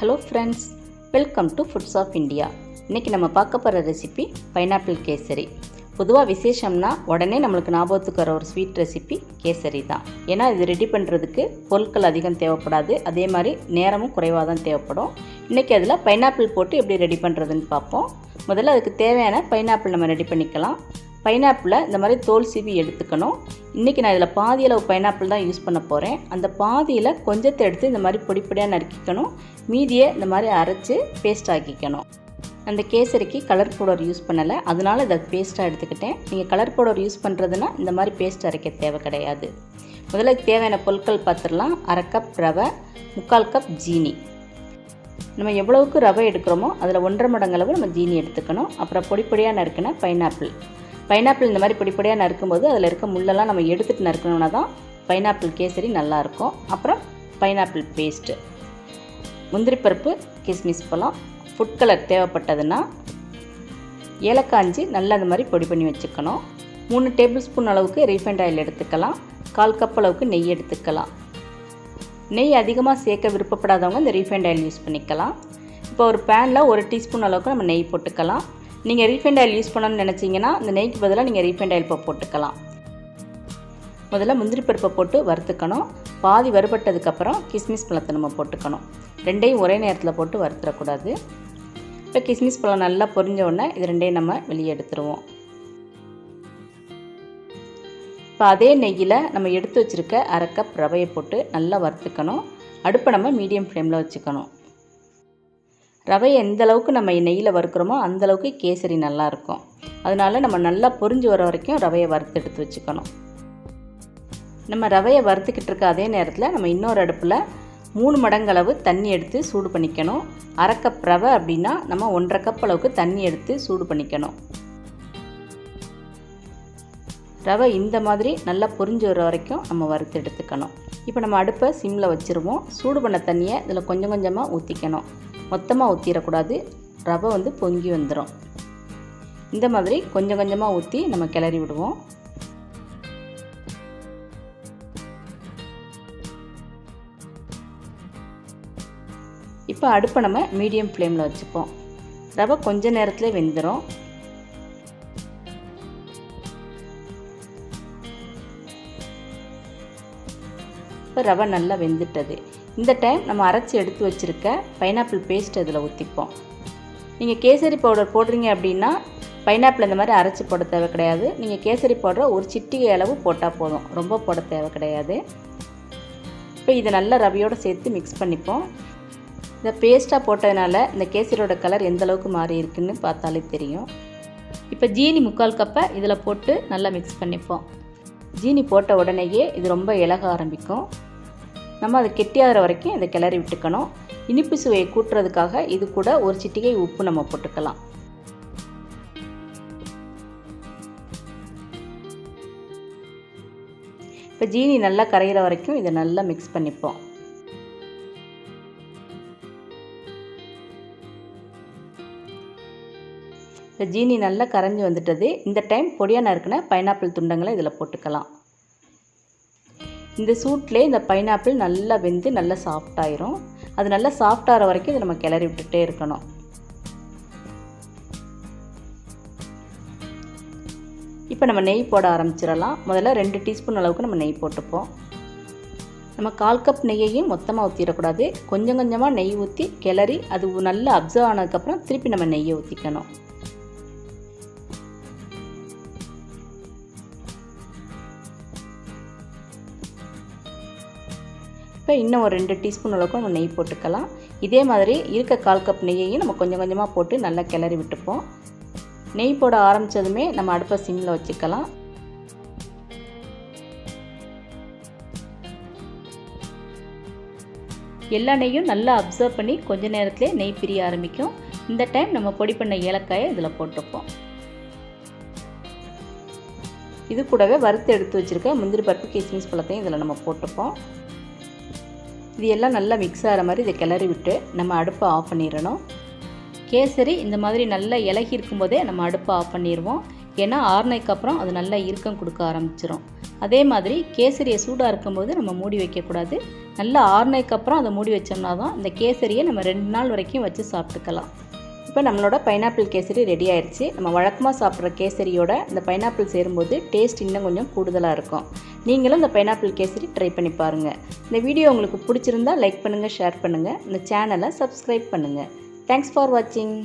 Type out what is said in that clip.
Hello friends, welcome to foods of India. இன்றைக்கி நம்ம பார்க்க போகிற ரெசிபி பைனாப்பிள் கேசரி. பொதுவாக விசேஷம்னா உடனே நம்மளுக்கு ஞாபகத்துக்கு வர ஒரு ஸ்வீட் ரெசிபி கேசரி தான். ஏன்னா இது ரெடி பண்ணுறதுக்கு பொருட்கள் அதிகம் தேவைப்படாது, அதே மாதிரி நேரமும் குறைவாக தான் தேவைப்படும். இன்றைக்கி அதில் பைனாப்பிள் போட்டு எப்படி ரெடி பண்ணுறதுன்னு பார்ப்போம். முதல்ல அதுக்கு தேவையான பைனாப்பிள் நம்ம ரெடி பண்ணிக்கலாம். பைனாப்பிளை இந்த மாதிரி தோல் சீவி எடுத்துக்கணும். இன்றைக்கி நான் இதில் பாதி அளவு பைனாப்பிள் தான் யூஸ் பண்ண போகிறேன். அந்த பாதியில் கொஞ்சத்தை எடுத்து இந்த மாதிரி பொடிப்பொடியாக நறுக்கிக்கணும். மீதியை இந்த மாதிரி அரைச்சி பேஸ்ட் ஆக்கிக்கணும். அந்த கேசரிக்கு கலர் பவுடர் யூஸ் பண்ணலை, அதனால் இதை பேஸ்ட்டாக எடுத்துக்கிட்டேன். நீங்கள் கலர் பவுடர் யூஸ் பண்ணுறதுனா இந்த மாதிரி பேஸ்ட் அரைக்க தேவை கிடையாது. முதல்ல தேவையான பொருட்கள் பார்த்துடலாம். 1/2 கப் ரவை, 3/4 கப் ஜீனி. நம்ம எவ்வளவுக்கு ரவை எடுக்கிறோமோ அதில் 1.5 மடங்கு அளவு நம்ம ஜீனி எடுத்துக்கணும். அப்புறம் பொடிப்பொடியாக நறுக்கின பைனாப்பிள் இந்த மாதிரி பொடிப்பொடியாக நறுக்கும்போது அதில் இருக்க முள்ளெல்லாம் நம்ம எடுத்துகிட்டு நறுக்கணுன்னா தான் பைனாப்பிள் கேசரி நல்லாயிருக்கும். அப்புறம் பைனாப்பிள் பேஸ்ட்டு, முந்திரி பருப்பு, கிஸ்மிஸ் பழம், ஃபுட் கலர் தேவைப்பட்டதுன்னா ஏலக்காய் நல்லா அந்த மாதிரி பொடி பண்ணி வச்சுக்கணும். 3 டேபிள் ஸ்பூன் அளவுக்கு ரீஃபைண்ட் ஆயில் எடுத்துக்கலாம். 1/4 கப் அளவுக்கு நெய் எடுத்துக்கலாம். நெய் அதிகமாக சேர்க்க விருப்பப்படாதவங்க இந்த ரீஃபைண்ட் ஆயில் யூஸ் பண்ணிக்கலாம். இப்போ ஒரு பேனில் 1 டீஸ்பூன் அளவுக்கு நம்ம நெய் போட்டுக்கலாம். நீங்கள் ரீஃபைண்ட் ஆயில் யூஸ் பண்ணணும்னு நினச்சிங்கன்னா இந்த நெய்க்கு பதிலாக நீங்கள் ரீஃபைண்ட் ஆயில் போட்டுக்கலாம். முதல்ல முந்திரி பருப்பை போட்டு வறுத்துக்கணும். பாதி வறுபட்டதுக்கப்புறம் கிஸ்மிஸ் பழத்தை நம்ம போட்டுக்கணும். ரெண்டையும் ஒரே நேரத்தில் போட்டு வறுத்துடக்கூடாது. இப்போ கிஸ்மிஸ் பழம் நல்லா பொரிஞ்ச உடனே இது ரெண்டையும் நம்ம வெளியே எடுத்துருவோம். இப்போ அதே நெய்யில் நம்ம எடுத்து வச்சுருக்க 1/2 கப் ரவையை போட்டு நல்லா வறுத்துக்கணும். அடுப்பை நம்ம மீடியம் ஃப்ளேமில் வச்சுக்கணும். ரவையை எந்த அளவுக்கு நம்ம நெய்யில் வறுக்கிறோமோ அந்தளவுக்கு கேசரி நல்லாயிருக்கும். அதனால் நம்ம நல்லா பொரிஞ்சு வர வரைக்கும் ரவையை வறுத்து எடுத்து வச்சுக்கணும். நம்ம ரவையை வறுத்துக்கிட்டு இருக்க அதே நேரத்தில் நம்ம இன்னொரு அடுப்பில் 3 மடங்கு அளவு தண்ணி எடுத்து சூடு பண்ணிக்கணும். 1/2 கப் ரவை அப்படின்னா நம்ம 1.5 கப் அளவுக்கு தண்ணி எடுத்து சூடு பண்ணிக்கணும். ரவை இந்த மாதிரி நல்லா பொரிஞ்சு வர வரைக்கும் நம்ம வறுத்து எடுத்துக்கணும். இப்போ நம்ம அடுப்பை சிம்மில் வச்சுருவோம். சூடு பண்ண தண்ணியை இதில் கொஞ்சம் கொஞ்சமாக ஊற்றிக்கணும். மொத்தமாக ஊற்றிடக்கூடாது, ரவை பொங்கி வந்துடும். இந்த மாதிரி கொஞ்சம் கொஞ்சமாக ஊற்றி நம்ம கிளறி விடுவோம். இப்போ அடுப்பை நம்ம மீடியம் ஃப்ளேமில் வச்சுப்போம். ரவை கொஞ்ச நேரத்தில் வெந்துடும். இப்போ ரவை நல்லா வெந்துட்டது. இந்த டைம் நம்ம அரைச்சி எடுத்து வச்சுருக்க பைனாப்பிள் பேஸ்ட் அதில் ஊற்றிப்போம். நீங்கள் கேசரி பவுடர் போடுறீங்க அப்படின்னா பைனாப்பிள் இந்த மாதிரி அரைச்சி போட தேவை கிடையாது. நீங்கள் கேசரி பவுடரை ஒரு சிட்டிகை அளவு போட்டால் போதும், ரொம்ப போட தேவை கிடையாது. இப்போ இதை நல்லா ரவையோடு சேர்த்து மிக்ஸ் பண்ணிப்போம். இந்த பேஸ்ட்டாக போட்டதுனால இந்த கேசரியோட கலர் எந்த அளவுக்கு மாறி இருக்குன்னு பார்த்தாலே தெரியும். இப்போ ஜீனி 3/4 கப்பை இதில் போட்டு நல்லா மிக்ஸ் பண்ணிப்போம். ஜீனி போட்ட உடனேயே இது ரொம்ப இலக ஆரம்பிக்கும். நம்ம அது கெட்டியாகிற வரைக்கும் இதை கிளறி விட்டுக்கணும். இனிப்பு சுவையை கூட்டுறதுக்காக இது கூட ஒரு சிட்டிகை உப்பு நம்ம போட்டுக்கலாம். இப்போ ஜீனி நல்லா கரைகிற வரைக்கும் இதை நல்லா மிக்ஸ் பண்ணிப்போம். இப்போ ஜீனி நல்லா கரைஞ்சி வந்துட்டது. இந்த டைம் பொடியாக நறுக்கின பைனாப்பிள் துண்டங்களை இதில் போட்டுக்கலாம். இந்த சூட்லேயே இந்த பைனாப்பிள் நல்லா வெந்து நல்லா சாஃப்டாயிரும். அது நல்லா சாஃப்டாகிற வரைக்கும் இதை நம்ம கிளறி விட்டுட்டே இருக்கணும். இப்போ நம்ம நெய் போட ஆரம்பிச்சிடலாம். முதல்ல 2 டீஸ்பூன் அளவுக்கு நம்ம நெய் போட்டுப்போம். நம்ம 1/4 கப் நெய்யையும் மொத்தமாக ஊற்றிடக்கூடாது. கொஞ்சம் கொஞ்சமாக நெய் ஊற்றி கிளறி அது நல்லா அப்சர்வ் ஆனதுக்கப்புறம் திருப்பி நம்ம நெய்யை ஊற்றிக்கணும். இப்போ இன்னும் ஒரு 2 டீஸ்பூன் அளவுக்கு நம்ம நெய் போட்டுக்கலாம். இதே மாதிரி இருக்க 1/4 கப் நெய்யையும் நம்ம கொஞ்சம் கொஞ்சமாக போட்டு நல்லா கிளறி விட்டுப்போம். நெய் போட ஆரம்பித்ததுமே நம்ம அடுப்பை சிம்மில் வச்சுக்கலாம். எல்லா நெய்யும் நல்லா அப்சர்வ் பண்ணி கொஞ்ச நேரத்திலே நெய் பிரிய ஆரம்பிக்கும். இந்த டைம் நம்ம பொடி பண்ண ஏலக்காயை இதில் போட்டுப்போம். இது கூடவே வறுத்து எடுத்து வச்சுருக்க முந்திரி பருப்பு, கிஸ்மிஸ் பழத்தையும் இதில் நம்ம போட்டுப்போம். இது எல்லாம் நல்லா மிக்ஸ் ஆகிற மாதிரி இதை கிளறி விட்டு நம்ம அடுப்பை ஆஃப் பண்ணிடணும். கேசரி இந்த மாதிரி நல்லா இலகி இருக்கும்போதே நம்ம அடுப்பை ஆஃப் பண்ணிடுவோம். ஏன்னா ஆறுனதுக்கு அப்புறம் அது நல்லா இறுக்கம் கொடுக்க ஆரம்பிச்சிடும். அதே மாதிரி கேசரியை சூடாக இருக்கும்போது நம்ம மூடி வைக்கக்கூடாது. நல்லா ஆறுனதுக்கப்புறம் அதை மூடி வச்சோம்னா தான் இந்த கேசரியை நம்ம 2 நாள் வரைக்கும் வச்சு சாப்பிட்டுக்கலாம். இப்போ நம்மளோட பைனாப்பிள் கேசரி ரெடி ஆயிடுச்சு. நம்ம வழக்கமாக சாப்பிட்ற கேசரியோட இந்த பைனாப்பிள் சேரும்போது டேஸ்ட் இன்னும் கொஞ்சம் கூடுதலாக இருக்கும். நீங்களும் இந்த பைனாப்பிள் கேசரி ட்ரை பண்ணி பாருங்கள். இந்த வீடியோ உங்களுக்கு பிடிச்சிருந்தா லைக் பண்ணுங்கள், ஷேர் பண்ணுங்கள். இந்த சேனலை சப்ஸ்கிரைப் பண்ணுங்கள். தேங்க்ஸ் ஃபார் வாட்சிங்.